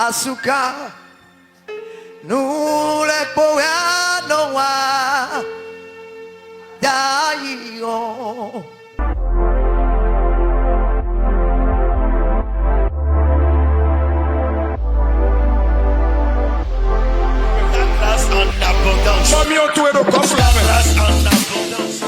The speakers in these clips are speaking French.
asuka nous les poètes noirs d'ailleurs. Mami, on tout est de comme la grâce en abondance.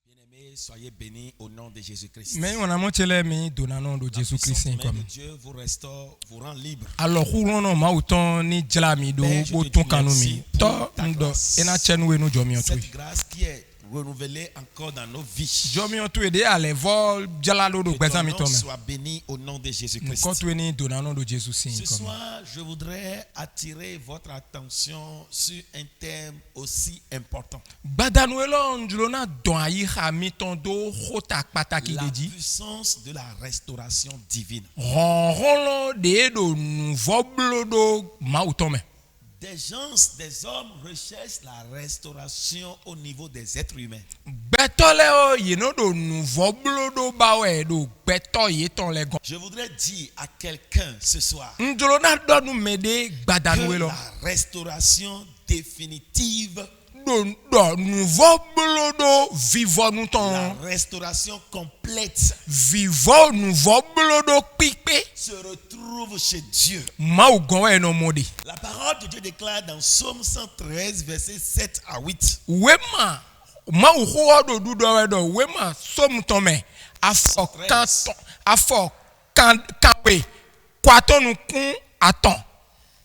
Bien-aimés, soyez bénis au nom de Jésus-Christ. Mais on a monté les mains donnant nom de Jésus-Christ comme. Dieu vous restaure, vous rend libre. Alors roulant non ma autant ni jalami do boton kanumi. To ndo ena chenwe no jomi otu. Cette grâce qui est renouvelée encore dans nos vies. Jomi otu ede ale vol jalalo do gbesa mi Que ton tome. nom soit béni au nom de Jésus-Christ. Ko tu eni donnant nom de Jésus-Christ Ce comme. soir, je voudrais attirer votre attention sur un thème aussi important. Badanuelo njulona don ayi ha mi ton do khota pataki La deji. puissance de la restauration divine. Ronrolo de do nouveau blodo ma utome. Des hommes recherchent la restauration au niveau des êtres humains. Betole o yeno do nouveau blodo bawe do beto yeton le gon. Je voudrais dire à quelqu'un ce soir Njulona do nou mede que badanuelo. la restauration définitive, Do nouveau blodo vivo nou la ton. restauration complète Vivo nouveau blodo pipe. se retrouve chez Dieu. Ma ou gon e no mode. La parole de Dieu déclare dans Psaume 113, versets 7 à 8. Wema ma ou ho do du do we do wema som tome afo kanton afo kanwe kwaton nou kun aton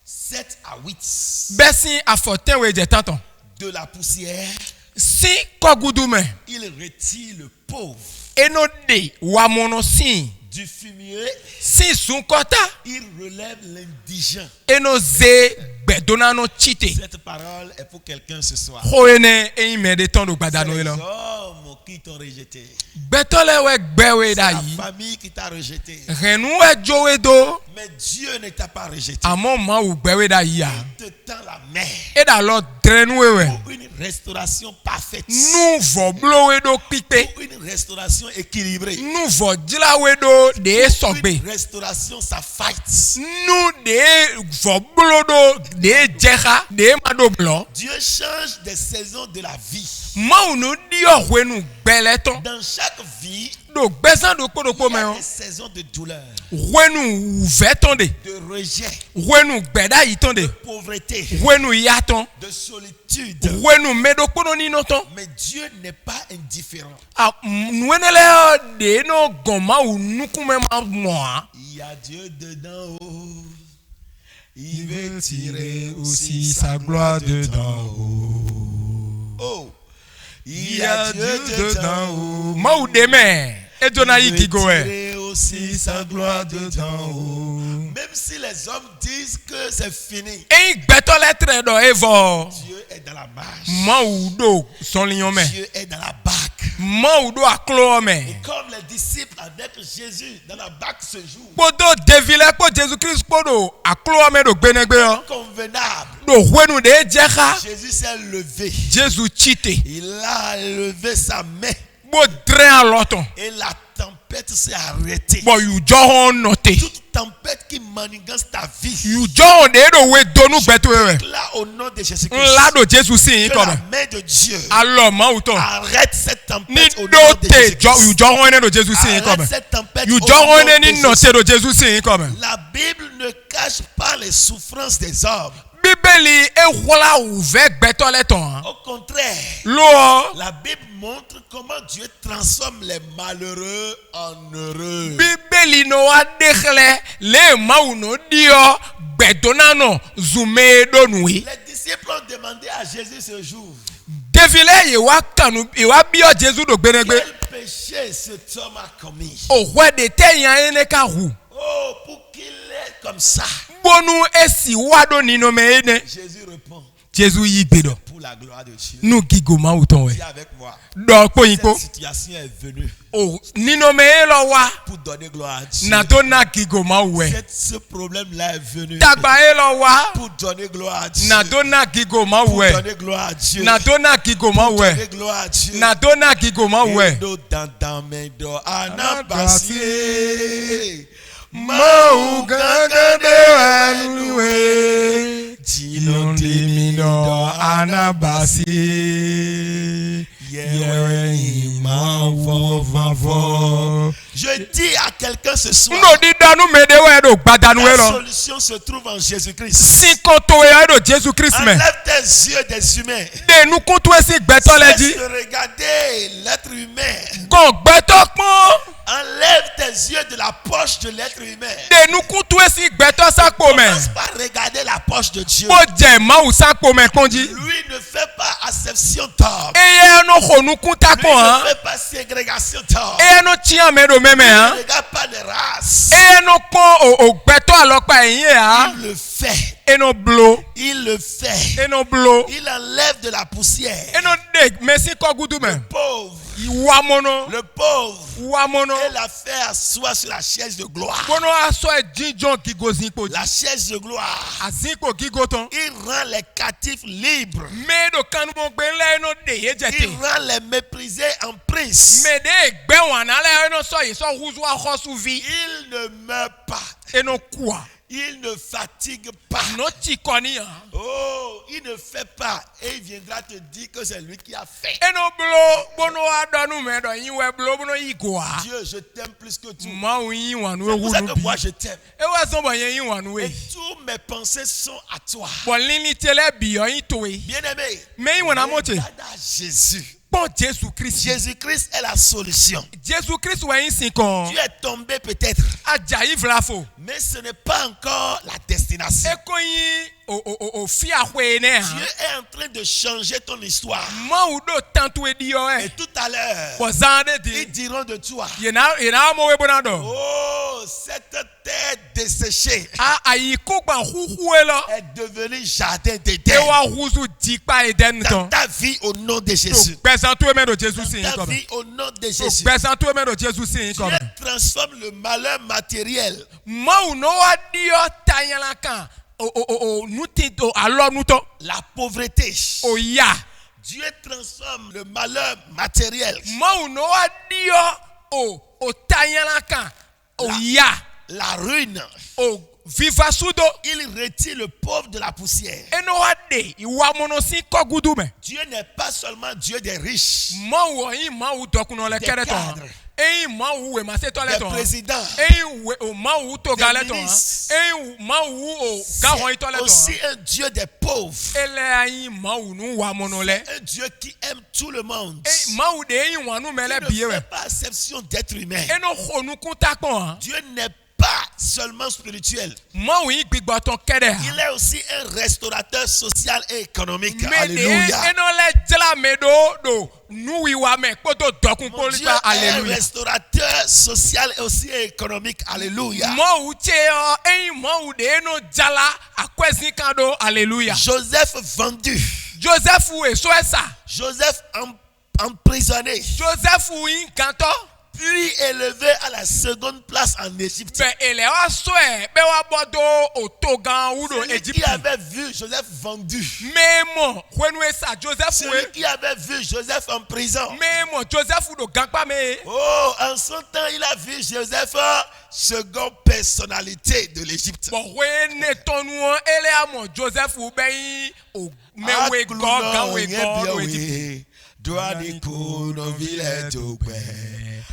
7 à 8. besin afo tenwe je tanton De la poussière, si kogudume il retire le pauvre. eno de wa mono si Du fumier, si sun kota il relève l'indigent. eno ze bedona no chite Cette parole est pour quelqu'un ce soir. ho ene e me de ton do C'est gbadano les lo hommes qui t'ont rejeté. betole we gbewe da La yi famille qui t'a rejeté. renu e jowe do Mais Dieu ne t'a pas rejeté. amon ma ou gbewe da yi ya Il te tend la main e da lo drenu we pour une restauration parfaite. nou vo blowe do pipe Pour une restauration équilibrée. nou vo dilawe do de sogbe Une restauration, ça fight. nou de vo blodo de jeha de mado blo Dieu change des saisons de la vie. ma ou nou dio wenu gbeleton Dans chaque vie, do gbesan do kodoko il y me a o des saisons de douleur, wenu veton de de rejet, wenu gbeda yiton de pauvreté, wenu yaton de solitude. wenu medo kono ni no ton Mais Dieu n'est pas indifférent. a nuenele de no goma ou nukume ma moi Il y a Dieu dedans. Oh. il veut tirer aussi sa gloire dedans Oh. Il y a Dieu dedans. ma ou deme e dona Il yi veut kigoe tirer aussi sa gloire dedans. dedans Même si les hommes disent que c'est fini, e gbeto letre do evo Dieu est dans la marche. ma ou do son lion me Dieu est dans la barque. ma ou do aklo me Et comme les disciples avec Jésus dans la barque ce jour, podo devile po Jesus Christ podo aklo me do gbenegbe o convenable, do wenu de jeha Jésus s'est levé. Jesus chite Il a levé sa main bo dre aloton et la tempête s'est arrêtée. bo you johon note Toute tempête qui manigance ta vie, you john de do we donu gbeto we là au nom de Jésus-Christ, nla do Jesus sin que ko la me main de Dieu alo ma uton arrête cette ni tempête au do nom de te Jésus-Christ. you johon ne do Jesus sin ko me Arrête cette tempête you au nom johon de ne ni no Jésus. te do Jesus sin ko me La Bible ne cache pas les souffrances des hommes. bíbélì ewola uve gbeto leton Au contraire, lo la Bible montre comment Dieu transforme les malheureux en heureux. bíbélì no wa dekhle le ma u no dio gbedona no zume do nui Les disciples ont demandé à Jésus ce jour, devile ye wa kanu e wa bio Jesus do gbenegbe quel péché cet homme a commis? o hwe de te yan ene ka hu Oh, pour qu'il est comme ça. bonu esi wa do ni no me ene Jésus répond, Jesus yi gbedo pour la gloire de Dieu. nous gigo ma ou ton we. Dis avec moi. Do po yin ko. Cette situation est venue O nino me lo wa pour donner gloire à Dieu. na to na gigo ma we. Ce problème-là est venu Tagba e lo wa pour donner gloire à Dieu. na to na gigo ma Pour we. donner gloire à Dieu. Na to na gigo ma we. Donner gloire à Dieu. Na to na gigo ma we. Endo dans mes dos, anabasi. Mau gagade anuwe. Jilondi mido anabasi. Yewe ima vovavo. Je dis à quelqu'un ce soir, No di danu mede we do gbadanu we la lo. solution se trouve en Jésus-Christ. Si koto we do Jesus Christ me. Enlève tes yeux des humains. De nu koto we si gbeto le di. Cesse de regarder l'être humain. Gon gbeto pon. Enlève tes yeux de la poche de l'être humain. De nu koto we si gbeto sapo me. Commence par regarder la poche de Dieu. Bo je ma ou sapo me konji. Lui ne fait pas acception d'homme. Eye no khonu kunta Lui ko ne han. fait pas ségrégation d'homme. Eye no tian me do meme Il han. ne regarde pas de race. Eye no kon o gbeto alopa yin ha. Il le fait. E no blow. Il le fait. E no blow. Il enlève de la poussière. E no de mesi ko gudu me. Pauvre. Iwa mono. Le pauvre. Wa mono. Et la fait asseoir sur la chaise de gloire. Bono aso e jinjon gigo zinko. La chaise de gloire. Azinko gigo ton. Il rend les captifs libres. Me do kanu mo gbe le no de ye jete. Il rend les méprisés en prince. Me de gbe wan na le no so yi so huzu a khosu vi. Il ne meurt pas. E no kwa. Il ne fatigue pas. No ti koni han. Oh, il ne fait pas. Et il viendra te dire que c'est lui qui a fait. E no blow. Bono adonu me do yin we blow bono igwa. Dieu, je t'aime plus que tout. Ma ou yin wan we C'est pour ça wunu que bi. moi je t'aime. E wa so bo yin wan we. Et tous mes pensées sont à toi. Bon lini tele bi yo yin to we. Bien-aimé, Me yin wana moche. regarde à Jésus. Bon Jésus Christ. Jésus-Christ est la solution. Jésus Christ wa yin sin kon. Tu es tombé peut-être, Ajayi vlafo. mais ce n'est pas encore la destination. E ko yin o fi ahwe ne Dieu han. est en train de changer ton histoire. Ma ou do tantu e di yo Et e. tout à l'heure, Bo zande ils di. diront de toi, Yena mo we bona do. oh, cette terre desséchée A ayi ko gba huhu e lo. est devenue jardin E d'Éden. wa huzu dikpa eden Dans ton. ta vie, au nom de Jésus. Gbesan tu me do Jésus sin Dans ta comme. vie, au nom de Jésus. Gbesan tu me do Jésus sin comme. Dieu transforme le malheur matériel Ma ou no wa di yo tanyala kan. O nuti do alo nuto. la pauvreté. O ya. Dieu transforme le malheur matériel, Ma ou no wa di yo o tanyala kan. O ya. la ruine. O viva sudo. Il retire le pauvre de la poussière. E no wa de iwa mono sin ko gudu me. Dieu n'est pas seulement Dieu des riches, Ma ou yin ma ou dokuno le des kere ton. cadres, E ma ou we ma se to le des ton. présidents, E we o ma ou to des gale ton. ministres. E ma ou o ga hon to le c'est ton. aussi un Dieu des pauvres. Ele ayin ma ou nu wa mono le. Un Dieu qui aime tout le monde. E ma ou de yin wa nu me le Il biye ne we. fait pas exception d'être humain. E no khonu kunta kon. Dieu n'est pas seulement spirituel. Ma ou yin gbigbo ton kede. Il est aussi un restaurateur social et économique. Me de Alléluia. e no le jela me do nu wi wa me poto dokun Mon Dieu polita. est un Alléluia. restaurateur social et aussi économique. Alléluia. Ma ou che yo e ma ou de no jala akwesi kan do. Alléluia. Joseph vendu. Joseph ou e so esa. Joseph emprisonné. Joseph ou yin kanto. Puis élevé à la seconde place en Égypte. Be ele wa so e be wa bodo o to gan u do Celui qui Egypte. avait vu Joseph vendu. Memo kwenu esa Joseph Celui we. qui avait vu Joseph en prison. Memo Joseph do gangpa me. Oh, en son temps, il a vu Joseph, seconde personnalité de l'Égypte. Bon we ne tonu ele amo Joseph u be yin o me we go gan we go Egypte. Doa ni kuno vile tukwe.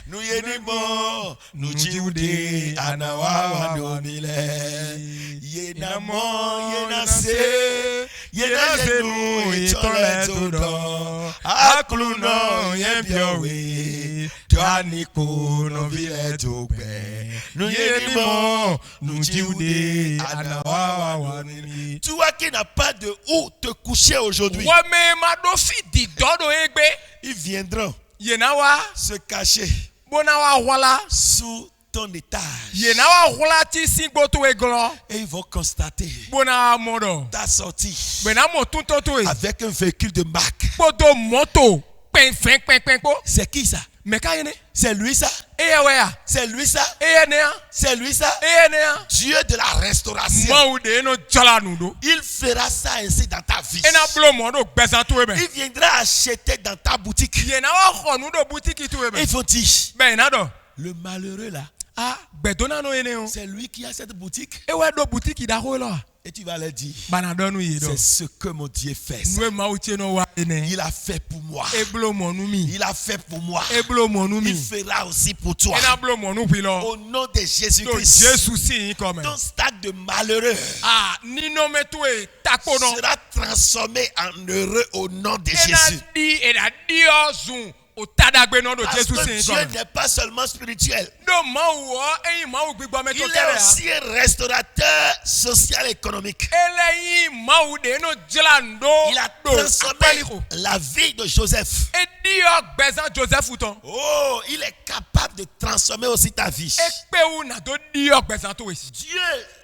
Nou ye ni mo, nou jiude, anawawa no mile. Ye na mo, ye na se, ye na zenu, itole todo. Aklu no, ye biowe. Doa ni kuno vile tukwe. Nou ye ni mo, nou jiude, anawawa no mile. Toi qui n'as pas de où te coucher aujourd'hui, Wa me ma do fi di dodo egbe. ils viendront Ye na wa se cacher bona wa wala sous ton étage. Yena wa hulati singboto eglo. Et ils vont constater Bona modo. ta sortie Bena motunto to e. avec un véhicule de marque. Bodo moto. Pen fen pen pen po. C'est qui ça? Meka yene. C'est lui ça? Eya wea. C'est lui ça? Eya nea. C'est lui ça? Eya nea. Dieu de la restauration. Mau de no jala nudo. Il fera ça ainsi dans ta vie. Ena blo modo bezanto e ben. Il viendra acheter dans ta boutique. Yena wa khonu do boutique to e ben. Ils vont dire, Ben na do. le malheureux là, Ah, bedona no ene o. c'est lui qui a cette boutique. E we do boutique da ho lo. Et tu vas leur dire, Bana do nu yi do. c'est ce que mon Dieu fait. Ça. Nwe mau tie no wa ene. Il a fait pour moi. E blo mo nu mi. Il a fait pour moi. E blo mo nu mi. Il fera aussi pour toi. Ena blo mo nu pi lo. Au nom de To Jésus-Christ. Jesus si comme. Ton stade de malheureux Ah, ni no me to e tako no. sera transformé en heureux au nom de Ena Jésus. di ozun. O tadagbe no do Parce Jesus que si Dieu comme. n'est pas seulement spirituel. Do mau o eyin mau gbigbo me to Il tere est a. aussi un restaurateur social et économique. Eleyin mau de no jlando. Il a do transformé apeliko. la vie de Joseph. E di o gbezan Joseph ton. Oh, il est capable de transformer aussi ta vie. E pe ou na do di o gbezan to esi. Dieu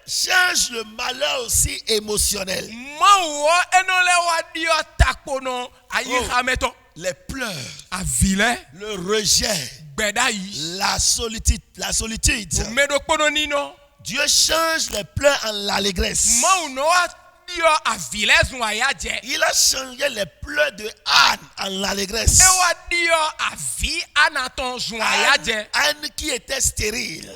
change le malheur aussi émotionnel. Mau o eno le wa di o tako no ayi Oh. hameton. Les pleurs, A vile le rejet, gbeda yi. la solitude. O medo kono ni no. Dieu change les pleurs en l'allégresse. Mau no wa di o a vile zun aya je. Il a changé les pleurs de Anne en l'allégresse. E wa di o a vi anaton zun aya je. Anne qui était stérile,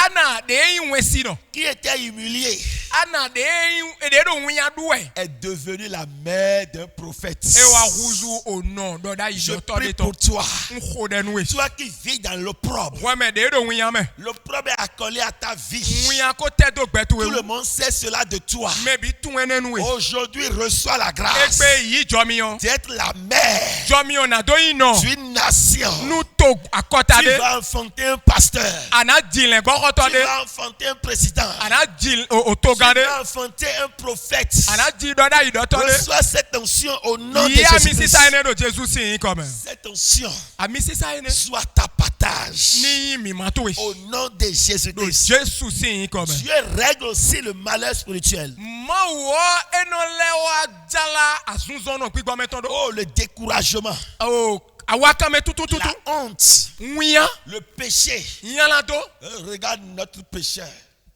Ana de yin wesi no. qui était humiliée, Ana de yin de do winya duwe. est devenue la mère d'un prophète. E wa huzu o no do da yi Je do to prie de to. pour toi, Nko de nu wesi. toi qui vis dans l'opprobre. Wa me de do winya me. L'opprobre est accolé à ta vie. Winya ko te do gbetu Tout le e. monde sait cela de toi. Me bi tun ene nu wesi. Aujourd'hui, reçois la E grâce pe yi jomi yo. d'être la mère Jomi yo na do yin no. d'une nation. Nu to akota Tu de. vas enfanter un pasteur. Ana jilin gokoto Tu de. vas enfanter un président. Ana jil o to Tu gade. vas enfanter un prophète. Ana ji do da yi do to de. Reçois cette onction au nom de Yi a mi Jésus-Christ. sisa ene do Jesus si comme. Cette onction A mi sisa ene. soit ta partage Ni mi ma to au nom de do Jésus-Christ. Jesus si comme. Dieu règle aussi le malheur spirituel. Ma wo eno lewa jala asunzo no gbigbo meton do. Oh, le découragement, O awaka me tutu tutu. la honte, Wiyan le péché. yan la do. Regarde notre pécheur.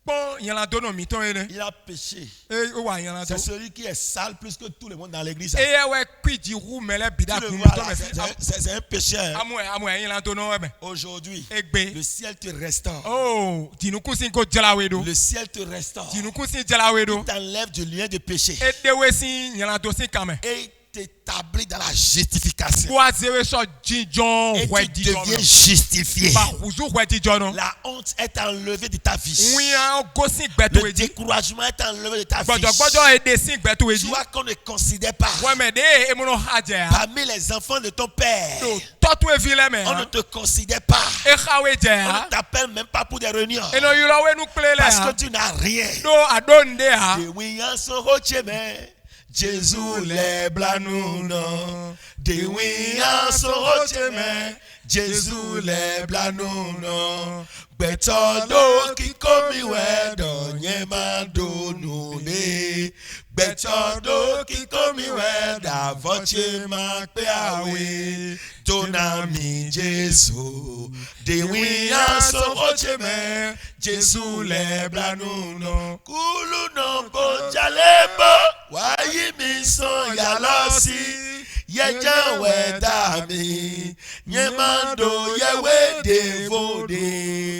Pon yan la do no mi ton ene. Il a péché. E o wa yan la do. C'est celui qui est sale plus que tout le monde dans l'église. E we kwiji ru mele bida Tu le kun mi vois ton là, me c'est un pécheur. Amwe yan la do no ebe. Aujourd'hui, Egbe. le ciel te restaure. Oh, dinuku sin ko jala we do. Le ciel te restaure. Dinuku sin jala we do. T'enlève du lien de péché E dewe sin yan la do sin kame. et t'établit dans la justification. Kwa zewe so jinjon Et we tu dijon. deviens justifié. Ba huzu we dijon no. La honte est enlevée de ta vie. Wiyan go sin gbetu Le e di. découragement est enlevé de ta vie. Gbọdọgbọdọ ede sin gbetu e di. Toi qu'on ne considère pas Wẹ́mẹ̀ de emuno hajẹ a. parmi les enfants de ton père. Do tọ́tù efi lẹ́mẹ̀ On ne a. te considère pas. Ehawe jẹ On a. ne t'appelle même pas pour des réunions. Eno yọrọ wẹ́nu kple Parce lẹ que a. tu n'as rien. Do adonde a. Dewiyan sọ̀rọ̀ jẹ́mẹ̀. Jésus lè blanu nọ. Dewiyan sọ̀rọ̀ jẹ́mẹ̀. Jésus lè blanu nọ. Gbẹ̀tọ̀ ló kíkó mi wẹ̀ dọ̀nyẹ́ máa dònú lé. Gbẹ̀tọ̀ ló kíkó mi wẹ̀ dàvọ́tṣe máa pé àwẹ̀. Dona mi Jésù. Dewiyan sọ̀rọ̀ jẹ́mẹ̀. Jésus lè blanu nọ. Kúlù nọ kó jalè bọ́. Wáyé mi sàn yà lọ sí. Yẹjẹ wẹ̀ dà mí. Yẹn máa ń do yẹwé dé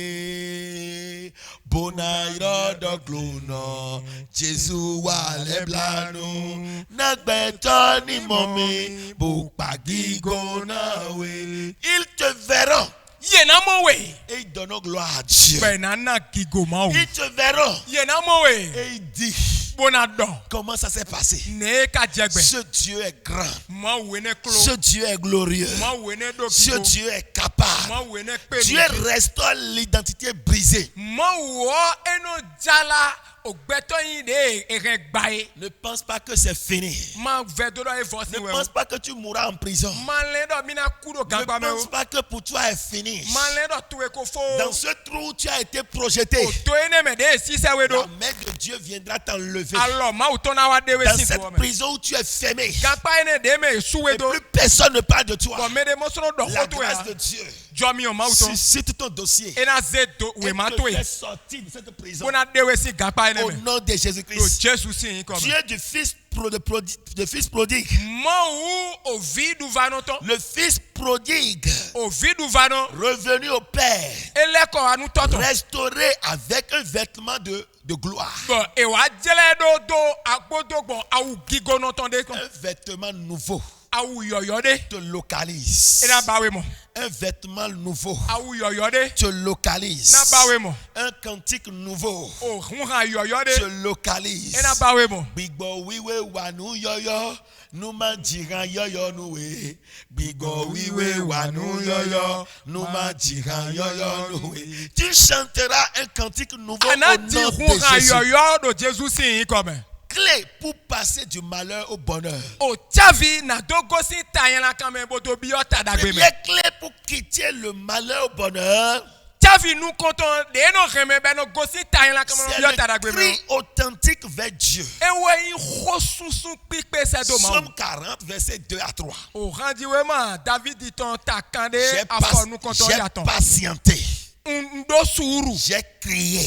fòdè. Bona ìrọ̀dọ̀ glónà. Jésù wà lẹ́blánú. Nàgbẹ̀tọ́ ní mọ̀mí. Bò pàgígò náà wé. Ils te verront. Yena mọ̀wé. Et ils donnent gloire à Dieu. Bẹ̀nà náà gigo ma o. Ils te verront. Yena mọ̀wé. Et ils disent. Bona dọ̀. Comment ça s'est passé? Ne ka jẹgbẹ. Ce Dieu est grand. Ma wo ne klo. Ce Dieu est glorieux. Ma wo ne do Ce gigo. Dieu est capable. Ma wo ne pe Dieu mi. restaure l'identité brisée. Ma wo eno jala ogbeto yin de eren gbae. Ne pense pas que c'est fini. Ma vedo do e vosi Ne we. pense pas que tu mourras en prison. Ma le do mina kudo Ne gagba me pense o. pas que pour toi est fini. Ma le do tuwe ko fo. Dans ce trou où tu as été projeté, To ene me de si se we do. la main de Dieu viendra t'enlever. Alors ma utona wa de we Dans si cette to me. prison où tu es fermé, Gagba ene de me suwe et do. plus personne ne parle de toi. Bon me de mo soro do La ko to grâce de ya. Dieu Jomi o ma uton. suscite ton dossier Ena ze do we et ma te to e. fait sortir de cette prison. Bona de we si gagba ene Au me. nom de Do Jésus-Christ. Jesus si yin ko Tu me. es du fils prodigue. Mo ou o vidu vano ton. Le fils prodigue, O vidu vano. revenu au Père, Ele ko anu toto. restauré avec un vêtement de gloire. Bon, et wa jele do agbodo bon awu gigono ton de kon. Un vêtement nouveau Awu yoyo de. te localise. Ena bawe mo. Un vêtement nouveau Awu yoyo de. te localise. Na bawe mo. Un cantique nouveau O hunha yoyo te de. localise. Ena bawe mo. Gbigbo wiwe wa nu yoyo, nu ma jiran yoyo nu we. Gbigbo wiwe wa nu yoyo, nu ma jiran yoyo nu we. Tu chanteras un cantique nouveau au Ana nom ti de hunha Jésus. yoyo do Jesus si yin ko me. Clé pour passer du malheur au bonheur. O chavi na dogo si tayen la kan me bodo bi o tadagbe me. Première clé pour quitter le malheur au bonheur, Chavi nou konton de no reme be no gosi tayen la kan me c'est bi o le tadagbe me. cri authentique vers Dieu. E we yin khosusu pipe se do ma. Psaume 40, verset 2 à 3. O randi we ma David dit ton takande J'ai afọ nou konton j'ai yaton. patienté, Ndo suru. j'ai crié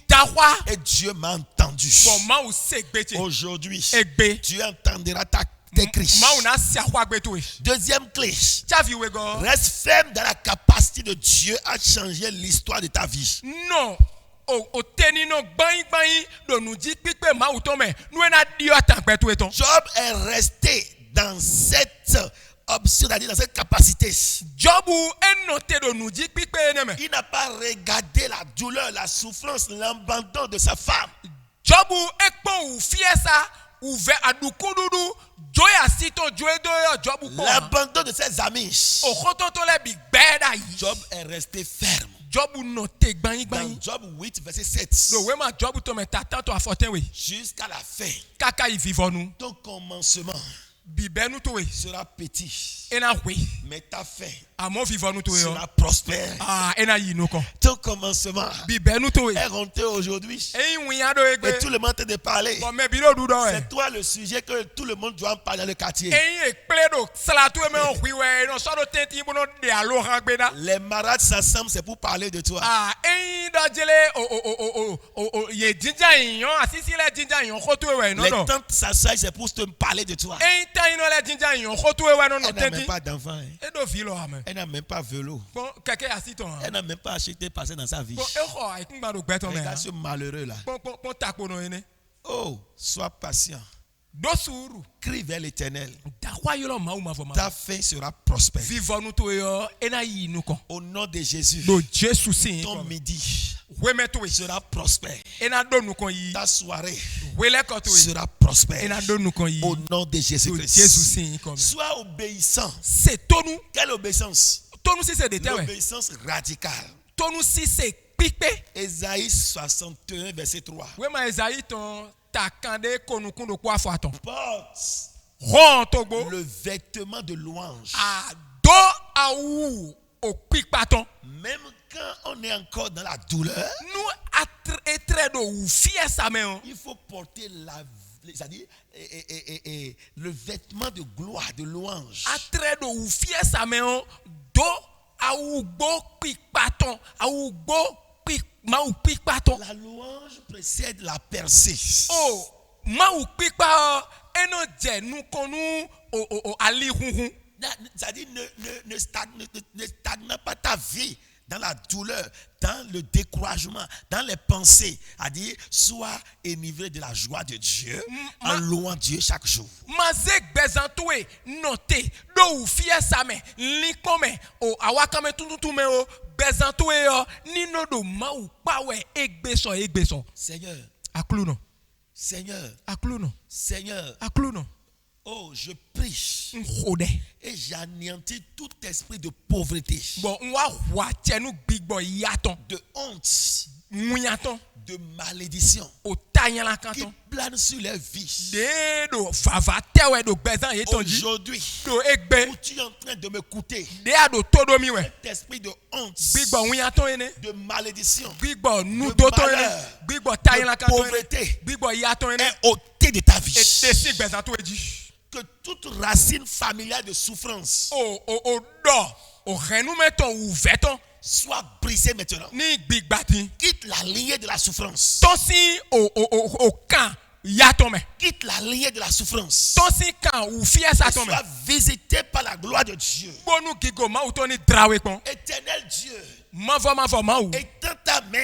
Ntawa. et Dieu m'a entendu. Bon ma ou segbe ti. Aujourd'hui, Egbe. Dieu entendra tes cris. Ma ou na si akwa gbe to e. Deuxième clé, Chavi we go. reste ferme dans la capacité de Dieu à changer l'histoire de ta vie. Non. O teni no gbanyin do nu ji pipe ma ou to me. Nou e na di o tan gbe to e ton. Job est resté dans cette option, c'est-à-dire dans cette capacité. Job ou enote do nu ji pipe ene me. Il n'a pas regardé la douleur, la souffrance, l'abandon de sa femme. Job ou ekpo ou fiesa ou ve adukududu joya sito joe do yo Job ou ko. L'abandon de ses amis. O koton to le bi gbeda yi. Job est resté ferme. Job ou note gbanyin. Dans Job 8, verset 7. Do we ma Job to me tatan to afoten we. Jusqu'à la fin, Kaka yi vivon nou. ton commencement Bibe nou to we. sera petit, Ena we. mais ta fin Amo vivon nou to we yo. sera prospère. Ah, ena yi nou kon. Ton commencement Bibe nou to we. est rentré aujourd'hui. E yi wiyan do Et egbe. tout le monde te de parler. Bon me bilo du do we. C'est toi le sujet que tout le monde doit en parler dans le quartier. E yi ekple do salatu e me on hwi we. No so do tenti bo no de alo ran gbe da. Les marades s'assemblent, c'est pour parler de toi. Ah, e yi do jele ye jinja yon asisi le jinja yon khoto we no Les no. tantes s'asseyent, c'est pour te parler de toi. E yi tan no le jinja yon khoto we no no Elle n'a même tenti. pas d'enfant. Hein. E do vilo ame. Elle n'a même pas vélo. Bon keke asito. Elle n'a même pas acheté passer dans sa vie. Bon e kho ai kun ba do gbe ton me. Regarde ce malheureux là. Bon tapo no ene. Oh, sois patient. Do suru. Crie vers l'éternel. Da kwa yo lo ma ou ma fo ma. Ta fin sera prospère. Vivons nous to yo ena yi nou kon. Au nom de Jésus, Do Jesus si ton kon. midi We me to we. sera prospère. Ena do nou kon yi. Ta soirée We le kon to we. sera prospère. Ena do nou kon yi. Au nom de Do Jesus Jésus-Christ. si kon. Sois obéissant. C'est to nou. Quelle obéissance? To nou si se de te we. L'obéissance radicale. To nou si se pipe. Ésaïe 61, verset 3. We ma Esaïe ton takande konukun do kwa fo aton. Porte Ron togbo. le vêtement de louange. A do a ou o pipa ton. Même quand on est encore dans la douleur, Nou etre do ou fie sa me on. il faut porter c'est-à-dire le vêtement de gloire, de louange. Atre do ou fie sa me on. Do a ou gbo pipa ton. A ou gbo ma ou pipa ton. La louange précède la percée. Oh, ma ou pipa eno je nou konu o ali hunhun. C'est-à-dire ne stagne pas ta vie dans la douleur, dans le découragement, dans les pensées. C'est-à-dire, sois enivré de la joie de Dieu en louant Dieu chaque jour. Ma zek bezantwe note do ou fie sa me li kome o awaka me tututu me o bezantwe yo ni no do ma ou pa we egbe so. Seigneur, Aklu no. Seigneur, Aklu no. Seigneur, Aklu no. oh, je prie riche. Nkode. Et j'anéantis tout esprit de pauvreté, Bon, nwa wa tienu gbigbo yaton. de honte, Mouyaton. de malédiction O tayan la qui kanton. plane sur les vies. De do fava tewe do bezan yeton di. Aujourd'hui, Do egbe. où tu es en train de m'écouter, De a do todomi we. cet esprit de honte, Gbigbo mouyaton ene. de malédiction, Gbigbo nu de do to ene. malheur, Gbigbo tayan la de kanton ene. pauvreté Gbigbo yaton ene. est ôté de ta vie. Et desi bezan to eji. Que toute racine familiale de souffrance O do. O renu meton ou veton. soit brisée maintenant. Ni gbigbati. Quitte la lignée de la souffrance. Tosi o kan yaton me. Quitte la lignée de la souffrance. Tosi kan ou fies Et aton me. sois visité par la gloire de Dieu. Bonu gigo ma ou toni drawe kon. Éternel Dieu, Mavo ma ou. étends ta main,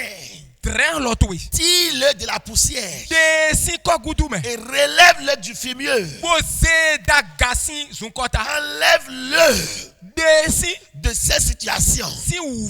Dren lotwe. tire-le de la poussière De si kogudu me. et relève-le du fumier. Boze da gasi zunkota. Enlève-le De si de cette situation si ou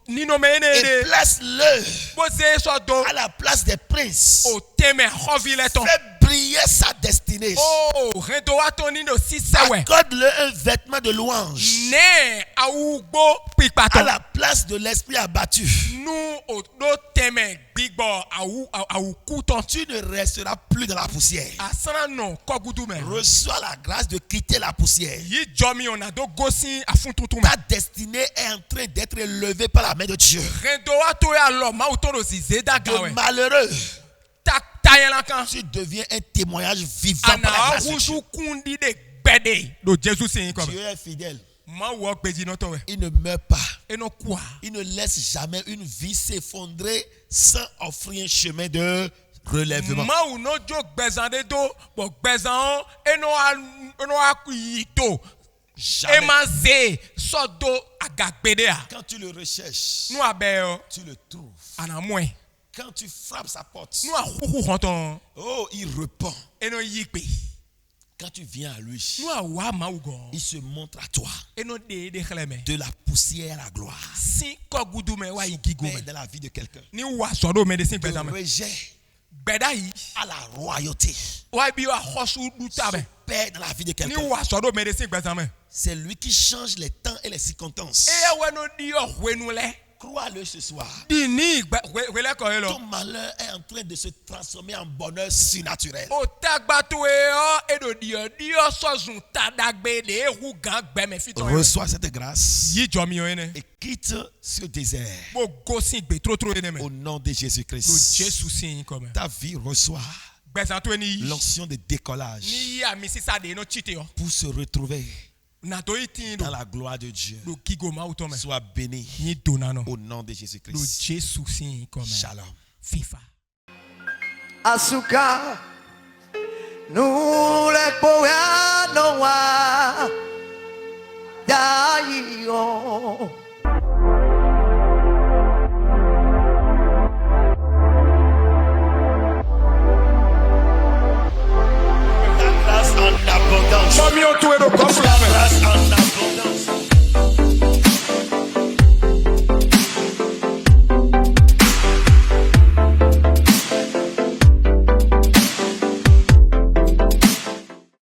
nino me et ene de. place-le Boze so do à la place des princes. o teme rovileton. Fais briller sa destinée. Oh, rendo atoni no si sewe. Accorde-le un vêtement de louange Ne a ou gbo à pikpaton. la place de l'esprit abattu. Nou o do teme gbigbo a ou kuton. Tu ne resteras plus dans la poussière. Asana no kogudu me. Reçois la grâce de quitter la poussière. Yi jomi on a do gosi afuntutu me. Ta destinée est en train d'être élevée par la main de Dieu. Rendo ato ya lo ma utono si zeda De gawe. malheureux, Tak tayelankan. tu deviens un témoignage vivant par la Ana grâce de Dieu. husu kundi de gbede do Jésus sin comme. Dieu est fidèle. Ma wo gbeji no to we. Il ne meurt pas. E no kwa. Il ne laisse jamais une vie s'effondrer sans offrir un chemin de relèvement. Ma ou no jo gbezan de do bo gbezan e no a yito. E Jamais. ma ze so do agagbede a. Quand tu le recherches, Nou abe yo. tu le trouves. Ana mwen. Quand tu frappes sa porte, Nou a huhu honton. oh, il répond. E no yikpe. Quand tu viens à lui, Nou a wa ma ou gon. il se montre à toi E no de chleme. de la poussière à la gloire. Si kogudu me wa yigigo Mais me. dans la vie de quelqu'un, Ni wa so do medicine de gbezan me. rejet Gbeda yi. à la royauté, Wa bi wa hosu duta me. père dans la vie de Ni quelqu'un. wa so do medicine gbezan me. C'est lui qui change les temps et les circonstances. E we no di yo hwenu le. Crois-le ce soir. Di ni wele ko ye lo. Ton malheur est en train de se transformer en bonheur surnaturel. O tagbatu e yo e do di yo so zun tadagbe de hu gan gbe me fiton. Reçois cette grâce Yi jomi yo ene. et quitte ce désert Bo gosin gbe tro ene me. au nom de Do Jésus-Christ. Jésus sin comme. Ta vie reçoit Gbezan to ni. l'onction de décollage Ni ya mi sisa de no chite yo. pour se retrouver Na do itin do. dans la gloire de Dieu. Do kigo ma uton me. Sois béni Ni donano. au nom de Do Jésus-Christ. Jésus sin comme. Shalom. FIFA. Asuka, nous les poètes.